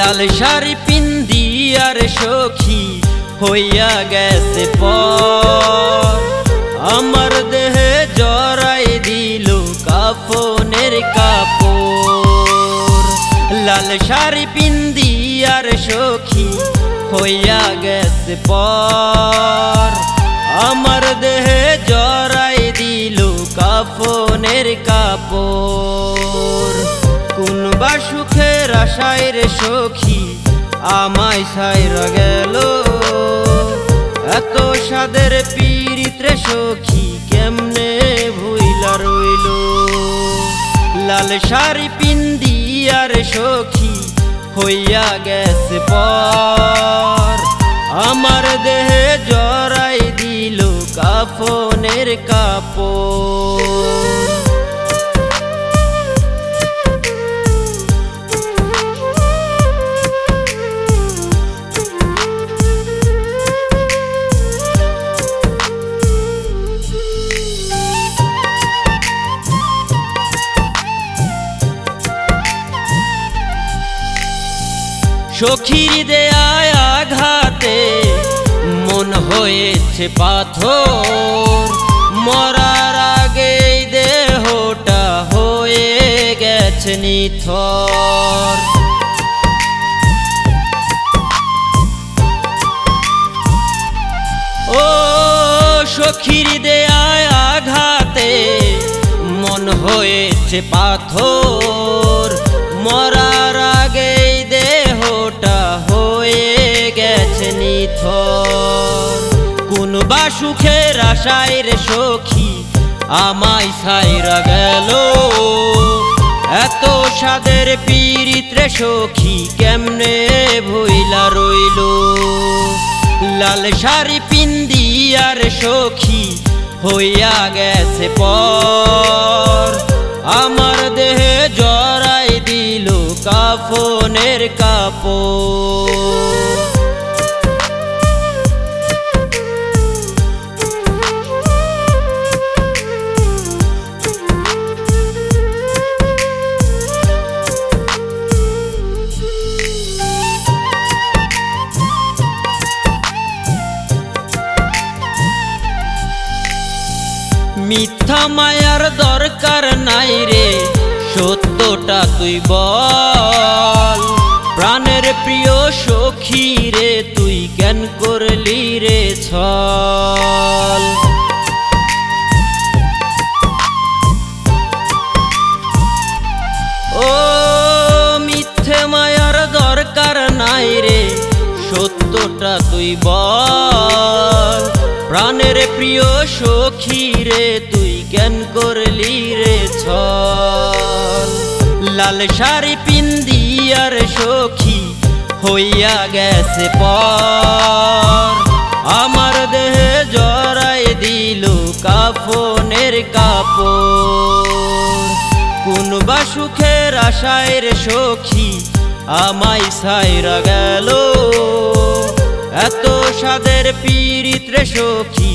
লাল শাড়ি পিন্দি আর সখী হইয়া গেছে পর, আমার দেহে জড়াই দিল কাফনের কাপড়। লাল শাড়ি পিন্দি আর সখী হইয়া গেছে পর, আমার দেহে জড়াই দিল কাফনের কাপড়। কোন বা সুখের আশায় রে সখী আমায় ছাইরা গেল, এত সাদের পীড়িত রে সখী কেমনে ভুইলা রইল। লাল শাড়ি পিন্দি আর সখী হইয়া গেছে পর, আমার দেহে জড়াই দিল কাফনের কাপড়। সখীর দেয়ায় আঘাতে মন হয়েছে পাথর, মরার আগেই দেহটা হয়ে গেছে নিথর। ও সখীর দেয়ায় আঘাতে মন হয়েছে পাথর, মরার আগেই দেহটা হয়ে গেছে নিথর। কোন বা সুখের আশায় রে সখী আমায় ছাইরা গেল, এত সাদের পীড়িত রে সখী কেমনে ভুইলা রইল। লাল শাড়ি পিন্দি আর সখী হইয়া গেছে পর, আমার দেহে জড়াই দিল কাফনের কাপড়। মিথ্যা মায়ার দরকার নাই রে, সত্যটা তুই বল। প্রাণের প্রিয় সখী রে তুই কেন করলি রে ছল। ও মিথ্যে মায়ার দরকার নাই রে, সত্যটা তুই বল। প্রাণের প্রিয় সখী রে তুই কেন করলি রে ছল। লাল শাড়ি পিন্দি আর সখী হইয়া গেছে পর, আমার দেহে জড়াই দিল কাফনের কাপড়। কোন বা সুখের আশায় রে সখী আমায় ছাইরা গেল, এত সাদের পীড়িত রে সখী